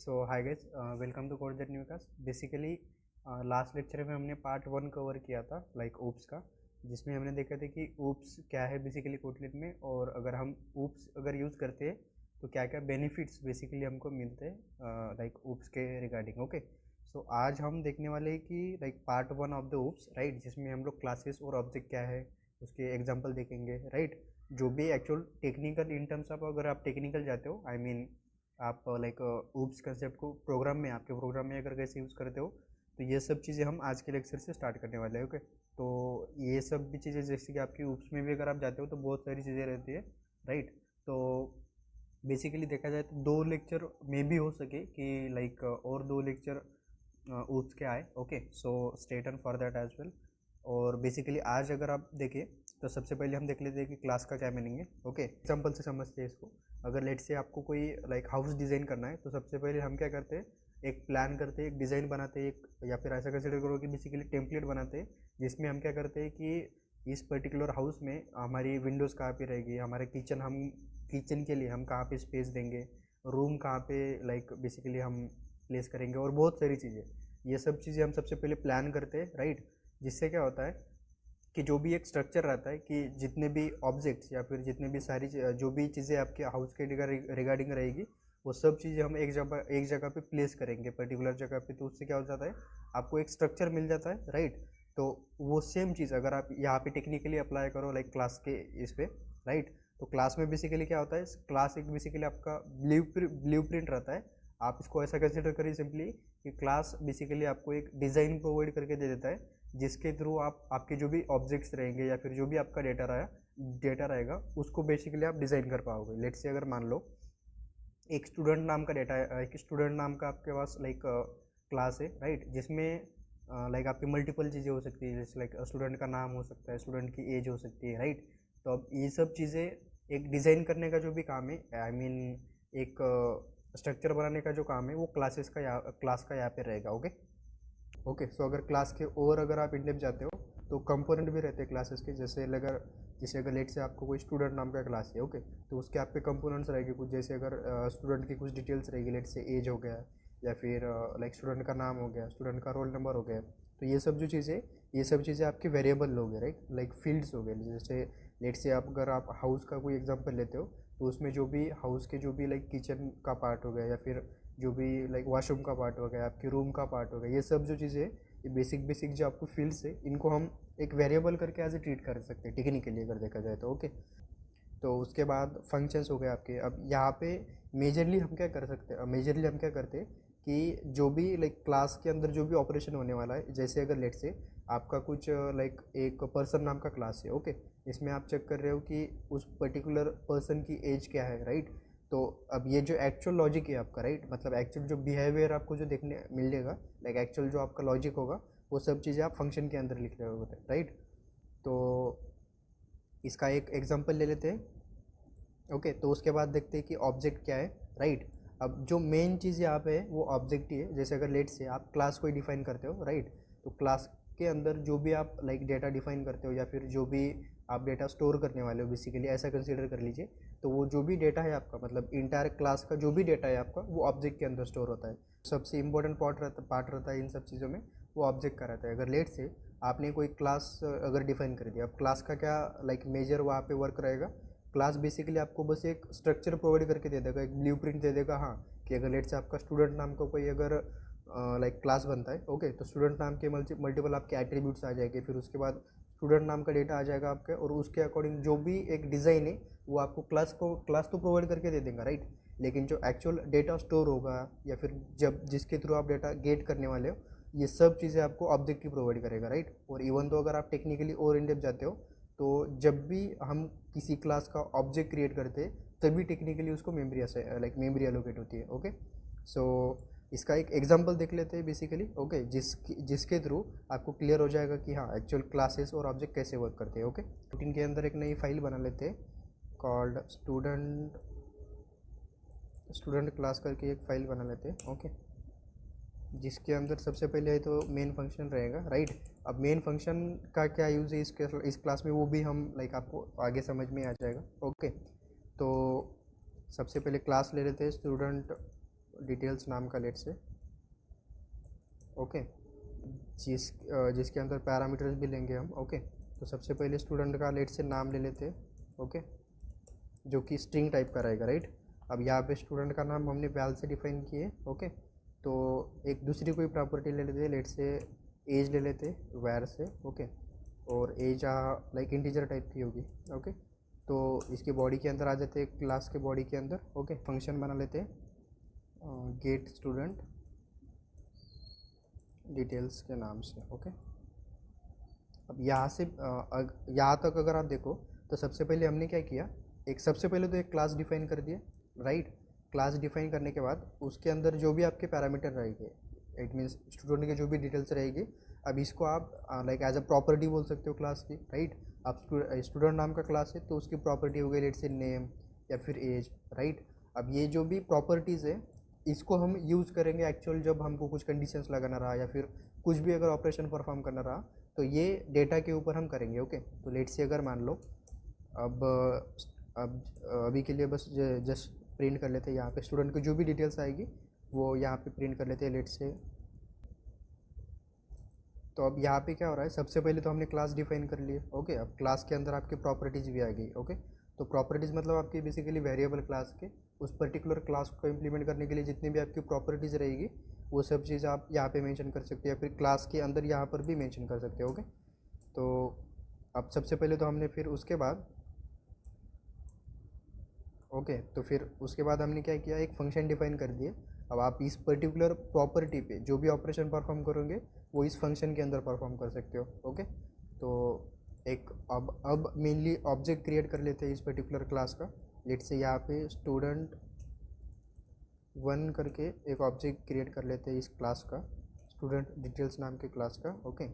So hi guys, welcome to code that new class. Basically last lecture में हमने part 1 cover किया था like oops का, जिसमें हमने देखा था कि ओप्स क्या है बेसिकली कोटलेट में, और अगर हम ओप्स अगर यूज़ करते हैं तो क्या क्या बेनिफिट्स बेसिकली हमको मिलते हैं लाइक ओप्स के रिगार्डिंग। ओके, सो आज हम देखने वाले हैं कि like part 1 of the oops, right, जिसमें हम लोग क्लासेस और ऑब्जेक्ट क्या है उसके एग्जाम्पल देखेंगे, राइट। जो भी actual technical in terms of, अगर आप टेक्निकल जाते हो, आई मीन आप लाइक ऊप्स कंसेप्ट को प्रोग्राम में, आपके प्रोग्राम में अगर कैसे यूज़ करते हो, तो ये सब चीज़ें हम आज के लेक्चर से स्टार्ट करने वाले हैं। ओके, तो ये सब भी चीज़ें जैसे कि आपकी ऊप्स में भी अगर आप जाते हो तो बहुत सारी चीज़ें रहती है, राइट। तो बेसिकली देखा जाए तो 2 लेक्चर में भी हो सके कि लाइक और 2 लेक्चर ऊप्स के आए। Okay, so stay tuned for that as well. और बेसिकली आज अगर आप देखें तो सबसे पहले हम देख लेते हैं कि क्लास का क्या मीनिंग है। ओके, एग्जाम्पल से समझते हैं इसको। अगर लेट से आपको कोई लाइक हाउस डिज़ाइन करना है तो सबसे पहले हम क्या करते हैं, एक प्लान करते हैं, एक डिज़ाइन बनाते हैं, एक या फिर ऐसा कंसिडर करो कि बेसिकली टेम्पलेट बनाते हैं, जिसमें हम क्या करते हैं कि इस पर्टिकुलर हाउस में हमारी विंडोज़ कहाँ पे रहेगी, हमारे किचन, हम किचन के लिए हम कहाँ पे स्पेस देंगे, रूम कहाँ पे लाइक बेसिकली हम प्लेस करेंगे, और बहुत सारी चीज़ें। ये सब चीज़ें हम सबसे पहले प्लान करते हैं, राइट। जिससे क्या होता है कि जो भी एक स्ट्रक्चर रहता है कि जितने भी ऑब्जेक्ट्स या फिर जितने भी सारी जो भी चीज़ें आपके हाउस के रिगार्डिंग रहेगी, वो सब चीज़ें हम एक जगह पे प्लेस करेंगे, पर्टिकुलर जगह पे। तो उससे क्या हो जाता है, आपको एक स्ट्रक्चर मिल जाता है, राइट। तो वो सेम चीज़ अगर आप यहाँ पे टेक्निकली अप्लाई करो लाइक क्लास के इस पे, राइट। तो क्लास में बेसिकली क्या होता है, क्लास एक बेसिकली आपका ब्लू प्रिंट रहता है। आप इसको ऐसा कंसिडर करिए सिंपली कि क्लास बेसिकली आपको एक डिज़ाइन प्रोवाइड करके दे देता है, जिसके थ्रू आप आपके जो भी ऑब्जेक्ट्स रहेंगे या फिर जो भी आपका डेटा रहेगा उसको बेसिकली आप डिज़ाइन कर पाओगे। लेट्स से अगर मान लो एक स्टूडेंट नाम का डेटा है, एक स्टूडेंट नाम का आपके पास लाइक क्लास है, राइट, जिसमें लाइक आपकी मल्टीपल चीज़ें हो सकती है, जैसे लाइक स्टूडेंट का नाम हो सकता है, स्टूडेंट की एज हो सकती है, राइट। तो अब ये सब चीज़ें एक डिज़ाइन करने का जो भी काम है, आई मीन एक स्ट्रक्चर बनाने का जो काम है, वो क्लास का यहाँ पे रहेगा। ओके, ओके, सो अगर क्लास के और अगर आप इन जाते हो तो कंपोनेंट भी रहते हैं क्लासेस के। जैसे अगर लेट से आपको कोई स्टूडेंट नाम का क्लास है, ओके, तो उसके आपके कंपोनेंट्स रहेंगे कुछ, जैसे अगर स्टूडेंट की कुछ डिटेल्स रहेगी, लेट से एज हो गया, या फिर लाइक स्टूडेंट का नाम हो गया, स्टूडेंट का रोल नंबर हो गया। तो ये सब चीज़ें आपके वेरिएबल हो गए, राइट, लाइक फील्ड्स हो गए। जैसे लेट से अगर आप हाउस का कोई एग्जाम्पल लेते हो तो उसमें जो भी हाउस के जो भी लाइक किचन का पार्ट हो गया, या फिर जो भी लाइक वॉशरूम का पार्ट हो गया, आपके रूम का पार्ट हो गया, ये सब जो चीज़ें, ये बेसिक जो आपको फील्ड्स है, इनको हम एक वेरिएबल करके एज ए ट्रीट कर सकते हैं टेक्निकली अगर देखा जाए तो। ओके, तो उसके बाद फंक्शंस हो गए आपके। अब यहाँ पे मेजरली हम क्या कर सकते हैं, मेजरली हम क्या करते हैं कि जो भी लाइक क्लास के अंदर जो भी ऑपरेशन होने वाला है, जैसे अगर लेट से आपका कुछ लाइक एक पर्सन नाम का क्लास है, ओके, इसमें आप चेक कर रहे हो कि उस पर्टिकुलर पर्सन की एज क्या है, राइट। तो अब ये जो एक्चुअल लॉजिक है आपका, राइट, मतलब एक्चुअल जो बिहेवियर आपको जो देखने मिलेगा, लाइक एक्चुअल जो आपका लॉजिक होगा, वो सब चीज़ें आप फंक्शन के अंदर लिख रहे होते हैं, राइट। तो इसका एक एग्जांपल ले लेते हैं। ओके, तो उसके बाद देखते हैं कि ऑब्जेक्ट क्या है, राइट। अब जो मेन चीज़ यहाँ पे है वो ऑब्जेक्ट ही है। जैसे अगर लेट से आप क्लास को डिफाइन करते हो, राइट, तो क्लास के अंदर जो भी आप लाइक डेटा डिफाइन करते हो, या फिर जो भी आप डेटा स्टोर करने वाले हो, बेसिकली ऐसा कंसीडर कर लीजिए। तो वो जो भी डेटा है आपका, मतलब इंटायर क्लास का जो भी डेटा है आपका, वो ऑब्जेक्ट के अंदर स्टोर होता है। सबसे इंपॉर्टेंट पार्ट रहता है इन सब चीज़ों में, वो ऑब्जेक्ट का रहता है। अगर लेट से आपने कोई क्लास अगर डिफाइन कर दिया, अब क्लास का क्या लाइक मेजर वहाँ पे वर्क रहेगा। क्लास बेसिकली आपको बस एक स्ट्रक्चर प्रोवाइड करके दे देगा, एक ब्लूप्रिंट दे देगा, हाँ, कि अगर लेट से आपका स्टूडेंट नाम का कोई अगर लाइक क्लास बनता है, ओके, तो स्टूडेंट नाम के मल्टीपल आपके एट्रीब्यूट्स आ जाएंगे, फिर उसके बाद स्टूडेंट नाम का डेटा आ जाएगा आपके, और उसके अकॉर्डिंग जो भी एक डिज़ाइन है वो आपको क्लास तो प्रोवाइड करके दे देगा, राइट। लेकिन जो एक्चुअल डेटा स्टोर होगा, या फिर जब जिसके थ्रू आप डेटा गेट करने वाले हो, ये सब चीज़ें आपको ऑब्जेक्ट ही प्रोवाइड करेगा, राइट। और इवन तो अगर आप टेक्निकली और इन डेप्थ जाते हो, तो जब भी हम किसी क्लास का ऑब्जेक्ट क्रिएट करते हैं तभी टेक्निकली उसको मेमोरी मेमोरी एलोकेट होती है। ओके, सो इसका एक एग्जांपल देख लेते हैं बेसिकली, ओके, जिसके थ्रू आपको क्लियर हो जाएगा कि हाँ एक्चुअल क्लासेस और ऑब्जेक्ट कैसे वर्क करते हैं। ओके, रूटीन के अंदर एक नई फाइल बना लेते हैं कॉल्ड स्टूडेंट क्लास करके एक फाइल बना लेते हैं। ओके, जिसके अंदर सबसे पहले तो मेन फंक्शन रहेगा, राइट। अब मेन फंक्शन का क्या यूज़ है इस क्लास में, वो भी हम लाइक आपको आगे समझ में आ जाएगा। ओके, तो सबसे पहले क्लास ले लेते हैं डिटेल्स नाम का लेट से, ओके, जिसके अंदर पैरामीटर्स भी लेंगे हम, ओके। तो सबसे पहले स्टूडेंट का लेट से नाम ले लेते हैं, ओके, जो कि स्ट्रिंग टाइप का रहेगा, राइट। अब यहाँ पे स्टूडेंट का नाम हमने वैल से डिफाइन किए, ओके। तो एक दूसरी कोई प्रॉपर्टी ले लेते हैं, लेट से एज ले लेते वैर से, ओके। और एज लाइक इंटीजर टाइप की होगी, ओके। तो इसके बॉडी के अंदर आ जाते हैं, क्लास के बॉडी के अंदर, ओके। फंक्शन बना लेते हैं गेट स्टूडेंट डिटेल्स के नाम से, ओके। अब यहाँ से यहाँ तक अगर आप देखो तो सबसे पहले हमने क्या किया, सबसे पहले तो एक क्लास डिफाइन कर दिया, राइट। क्लास डिफाइन करने के बाद उसके अंदर जो भी आपके पैरामीटर रहेंगे, इट मीन्स स्टूडेंट के जो भी डिटेल्स रहेगी, अब इसको आप लाइक एज अ प्रॉपर्टी बोल सकते हो क्लास की, राइट। आप स्टूडेंट नाम का क्लास है तो उसकी प्रॉपर्टी हो गई लेट से नेम या फिर एज, राइट। अब ये जो भी प्रॉपर्टीज़ है इसको हम यूज़ करेंगे एक्चुअल जब हमको कुछ कंडीशंस लगाना रहा या फिर कुछ भी अगर ऑपरेशन परफॉर्म करना रहा, तो ये डेटा के ऊपर हम करेंगे, ओके। तो लेट से अगर मान लो अब अभी के लिए बस जस्ट प्रिंट कर लेते हैं, यहाँ पे स्टूडेंट की जो भी डिटेल्स आएगी वो यहाँ पे प्रिंट कर लेते हैं लेट से। तो अब यहाँ पे क्या हो रहा है, सबसे पहले तो हमने क्लास डिफाइन कर लिए, ओके। अब क्लास के अंदर आपकी प्रॉपर्टीज़ भी आ गई, ओके। तो प्रॉपर्टीज़ मतलब आपकी बेसिकली वेरिएबल क्लास के उस पर्टिकुलर क्लास को इम्प्लीमेंट करने के लिए जितनी भी आपकी प्रॉपर्टीज़ रहेगी वो सब चीज़ आप यहाँ पे मेंशन कर सकते हो या फिर क्लास के अंदर यहाँ पर भी मेंशन कर सकते हो, ओके। तो अब सबसे पहले तो हमने फिर उसके बाद, ओके, तो फिर उसके बाद हमने क्या किया, एक फंक्शन डिफाइन कर दिए। अब आप इस पर्टिकुलर प्रॉपर्टी पे जो भी ऑपरेशन परफॉर्म करोगे वो इस फंक्शन के अंदर परफॉर्म कर सकते हो, ओके। तो एक अब मेनली ऑब्जेक्ट क्रिएट कर लेते हैं इस पर्टिकुलर क्लास का, लेट से यहाँ पे स्टूडेंट 1 करके एक ऑब्जेक्ट क्रिएट कर लेते हैं इस क्लास का, स्टूडेंट डिटेल्स नाम के क्लास का, ओके।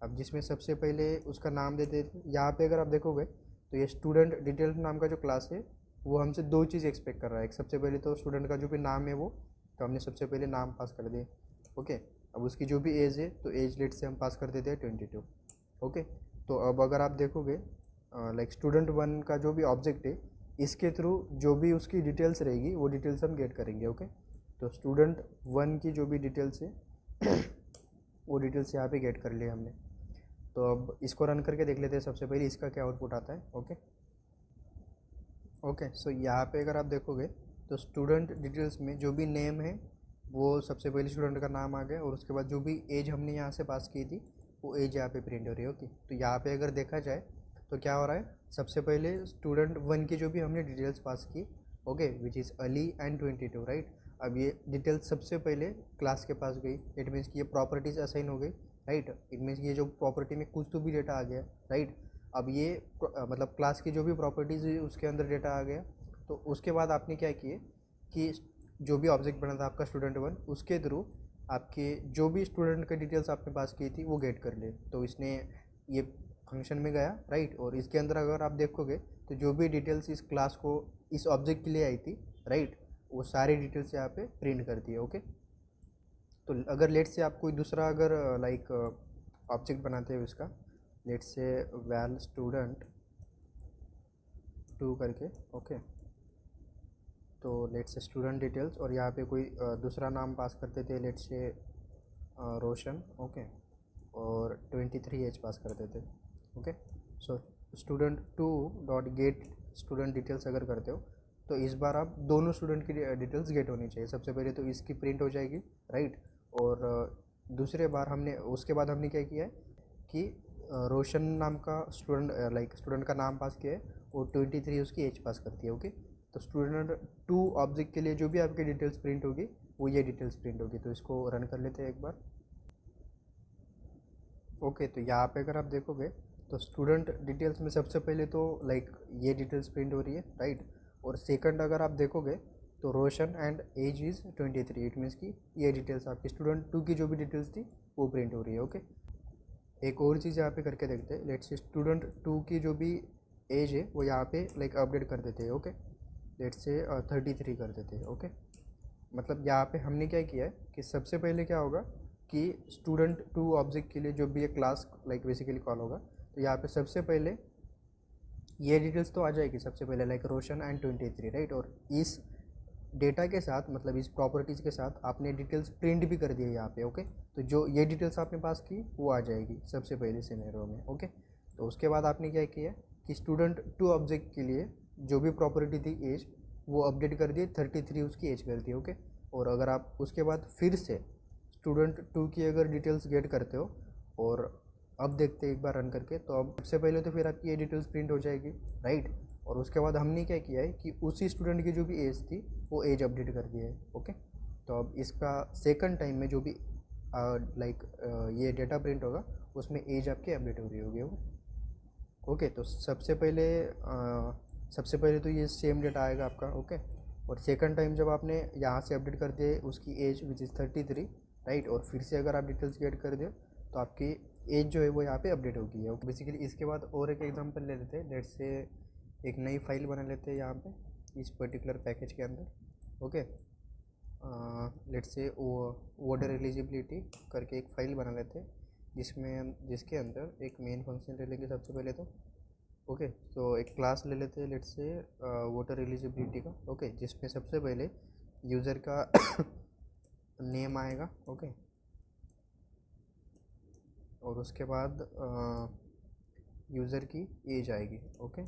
अब जिसमें सबसे पहले उसका नाम देते हैं, यहाँ पे अगर आप देखोगे तो ये स्टूडेंट डिटेल्स नाम का जो क्लास है वो हमसे दो चीज़ एक्सपेक्ट कर रहा है। एक सबसे पहले तो स्टूडेंट का जो भी नाम है वो, तो हमने सबसे पहले नाम पास कर दिए, ओके। अब उसकी जो भी एज है तो एज लेट से हम पास कर देते हैं 22, ओके। तो अब अगर आप देखोगे लाइक स्टूडेंट 1 का जो भी ऑब्जेक्ट है इसके थ्रू जो भी उसकी डिटेल्स रहेगी वो डिटेल्स हम गेट करेंगे, ओके। तो स्टूडेंट 1 की जो भी डिटेल्स है वो डिटेल्स यहाँ पे गेट कर लिए हमने। तो अब इसको रन करके देख लेते हैं सबसे पहले इसका क्या आउटपुट आता है, ओके। ओके, सो यहाँ पे अगर आप देखोगे तो स्टूडेंट डिटेल्स में जो भी नेम है वो सबसे पहले स्टूडेंट का नाम आ गया और उसके बाद जो भी एज हमने यहाँ से पास की थी वो एज यहाँ पे प्रिंट हो रही है, ओके। तो यहाँ पे अगर देखा जाए तो क्या हो रहा है, सबसे पहले स्टूडेंट 1 की जो भी हमने डिटेल्स पास की, okay, which is Ali and 22, right. अब ये डिटेल्स सबसे पहले क्लास के पास गई, इट मीन्स कि ये प्रॉपर्टीज असाइन हो गई, राइट। इट मीन्स ये जो प्रॉपर्टी में कुछ तो भी डेटा आ गया, राइट। अब ये मतलब क्लास की जो भी प्रॉपर्टीज़ है उसके अंदर डेटा आ गया। तो उसके बाद आपने क्या किए कि जो भी ऑब्जेक्ट बना था आपका स्टूडेंट 1 उसके थ्रू आपके जो भी स्टूडेंट की डिटेल्स आपने पास की थी वो गेट कर ले। तो इसने ये फंक्शन में गया, राइट। और इसके अंदर अगर आप देखोगे तो जो भी डिटेल्स इस क्लास को इस ऑब्जेक्ट के लिए आई थी, राइट, वो सारी डिटेल्स यहाँ पे प्रिंट कर दिए, ओके। तो अगर लेट से आप कोई दूसरा अगर लाइक ऑब्जेक्ट बनाते हो इसका, लेट से वैल स्टूडेंट 2 करके, ओके। तो लेट से स्टूडेंट डिटेल्स और यहाँ पे कोई दूसरा नाम पास करते थे, लेट से रोशन, ओके, और 23 एज पास करते थे, okay. So student 2 dot gate student details अगर करते हो तो इस बार आप दोनों स्टूडेंट की डिटेल्स गेट होनी चाहिए। सबसे पहले तो इसकी प्रिंट हो जाएगी, राइट। और दूसरे बार उसके बाद हमने क्या किया है कि रोशन नाम का स्टूडेंट लाइक स्टूडेंट का नाम पास किया है और 23 उसकी एज पास करती है, ओके। तो स्टूडेंट 2 ऑब्जेक्ट के लिए जो भी आपकी डिटेल्स प्रिंट होगी वो ये डिटेल्स प्रिंट होगी। तो इसको रन कर लेते हैं एक बार, ओके। तो यहाँ पे अगर आप देखोगे तो स्टूडेंट डिटेल्स में सबसे पहले तो लाइक ये डिटेल्स प्रिंट हो रही है, राइट। और सेकंड अगर आप देखोगे तो Roshan and age is 23, it means कि ये डिटेल्स आपकी स्टूडेंट 2 की जो भी डिटेल्स थी वो प्रिंट हो रही है, ओके। एक और चीज़ यहाँ पे करके देखते हैं, लेट्स से स्टूडेंट 2 की जो भी एज है वो यहाँ पे लाइक अपडेट कर देते हैं, ओके। लेट्स से 33 कर देते हैं, ओके। मतलब यहाँ पे हमने क्या किया है कि सबसे पहले क्या होगा कि स्टूडेंट 2 ऑब्जेक्ट के लिए जो भी ये क्लास लाइक बेसिकली कॉल होगा, तो यहाँ पे सबसे पहले ये डिटेल्स तो आ जाएगी सबसे पहले लाइक रोशन एंड 23, राइट। और इस डेटा के साथ मतलब इस प्रॉपर्टीज़ के साथ आपने डिटेल्स प्रिंट भी कर दिए यहाँ पे। ओके, तो जो ये डिटेल्स आपने पास की वो आ जाएगी सबसे पहले सिनेरियो में। ओके, तो उसके बाद आपने क्या किया कि स्टूडेंट टू ऑब्जेक्ट के लिए जो भी प्रॉपर्टी थी एज वो अपडेट कर दिए, 33 उसकी एज कर दी। ओके, और अगर आप उसके बाद फिर से स्टूडेंट टू की अगर डिटेल्स गेट करते हो और अब देखते हैं एक बार रन करके, तो अब सबसे पहले तो फिर आपकी ये डिटेल्स प्रिंट हो जाएगी, राइट। और उसके बाद हमने क्या किया है कि उसी स्टूडेंट की जो भी एज थी वो एज अपडेट कर दी है। ओके, तो अब इसका सेकंड टाइम में जो भी ये डेटा प्रिंट होगा उसमें एज आपकी अपडेट हो रही होगी। ओके, तो सबसे पहले तो ये सेम डेटा आएगा आपका। ओके, और सेकंड टाइम जब आपने यहाँ से अपडेट कर दिए उसकी एज विच इज़ 33, राइट, और फिर से अगर आप डिटेल्स गेट कर दे तो आपकी एज जो है वो यहाँ पे अपडेट होगी है। बेसिकली इसके बाद और एक एग्जांपल ले लेते हैं। लेट्स से एक नई फाइल बना लेते हैं यहाँ पे इस पर्टिकुलर पैकेज के अंदर। Okay, let's say water eligibility करके एक फ़ाइल बना लेते हैं जिसके अंदर एक मेन फंक्शन ले लेंगे सबसे पहले तो। ओके, तो एक क्लास ले लेते हैं लेट्स से वाटर एलिजिबिलिटी का। ओके, जिसमें सबसे पहले यूज़र का नेम आएगा। ओके, और उसके बाद यूज़र की एज आएगी। ओके,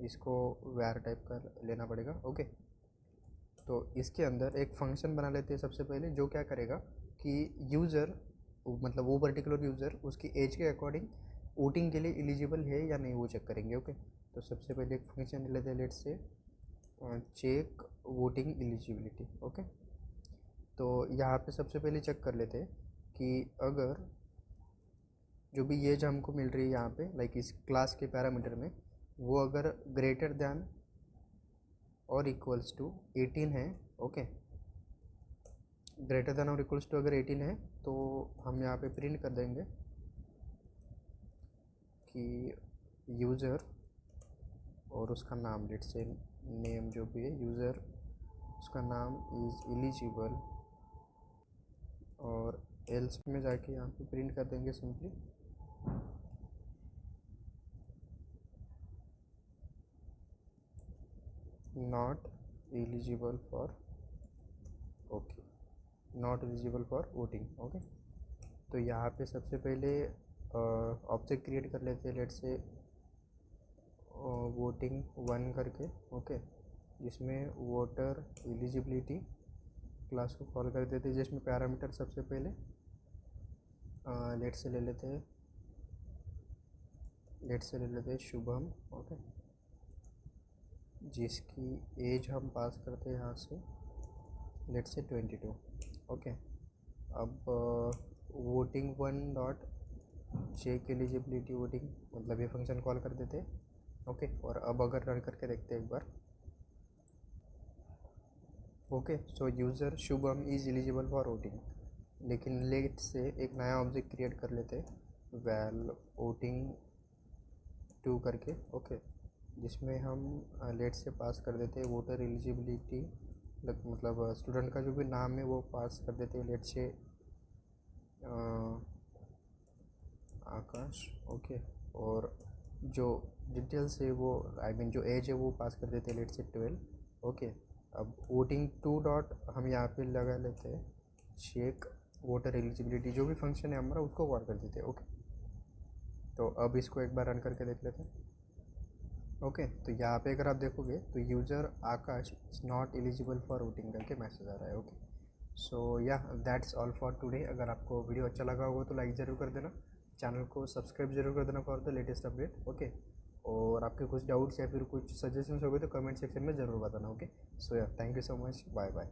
इसको वैर टाइप का लेना पड़ेगा। ओके, तो इसके अंदर एक फंक्शन बना लेते हैं सबसे पहले जो क्या करेगा कि यूज़र मतलब वो पर्टिकुलर यूज़र उसकी एज के अकॉर्डिंग वोटिंग के लिए एलिजिबल है या नहीं वो चेक करेंगे। ओके, तो सबसे पहले एक फंक्शन लेते हैं let's say check voting eligibility. Okay, तो यहाँ पे सबसे पहले चेक कर लेते हैं कि अगर जो भी एज हमको मिल रही है यहाँ पे लाइक इस क्लास के पैरामीटर में वो अगर ग्रेटर दैन और इक्वल्स टू 18 है। ओके, ग्रेटर दैन और इक्वल्स टू अगर 18 है तो हम यहाँ पे प्रिंट कर देंगे कि यूज़र और उसका नाम लेट्स से नेम जो भी है यूज़र उसका नाम इज़ एलिजिबल, और एल्स में जाके यहाँ पे प्रिंट कर देंगे simply not eligible for okay not eligible for voting. Okay, तो यहाँ पे सबसे पहले ऑब्जेक्ट क्रिएट कर लेते हैं लेट्स से वोटिंग 1 करके। ओके, जिसमें वोटर एलिजिबिलिटी क्लास को कॉल कर देते हैं जिसमें पैरामीटर सबसे पहले लेट्स से ले लेते हैं शुभम। ओके, जिसकी एज हम पास करते हैं यहाँ से लेट्स से 22। ओके, अब voting 1 dot check eligibility voting मतलब ये फंक्शन कॉल कर देते हैं। ओके, और अब अगर रन करके देखते हैं एक बार। Okay, so user Shubham is eligible for voting, लेकिन लेट से एक नया ऑब्जेक्ट क्रिएट कर लेते हैं वैल वोटिंग 2 करके। ओके, जिसमें हम लेट से पास कर देते हैं वोटर एलिजिबिलिटी मतलब स्टूडेंट का जो भी नाम है वो पास कर देते हैं लेट से आकाश। ओके, और जो डिटेल्स है वो जो एज है वो पास कर देते हैं लेट से 12। ओके, अब वोटिंग 2 डॉट हम यहाँ पे लगा लेते हैं चेक वोटर एलिजिबिलिटी जो भी फंक्शन है हमारा उसको कॉल कर देते हैं। ओके, तो अब इसको एक बार रन करके देख लेते हैं। ओके, तो यहाँ पे अगर आप देखोगे तो user Akash is not eligible for voting करके मैसेज आ रहा है। ओके, सो या दैट्स ऑल फॉर टुडे। अगर आपको वीडियो अच्छा लगा होगा तो लाइक ज़रूर कर देना, चैनल को सब्सक्राइब जरूर कर देना for the latest update. Okay, और आपके कुछ डाउट्स या फिर कुछ सजेशंस हो गए तो कमेंट सेक्शन में ज़रूर बताना। Okay, so yeah thank you so much, bye bye.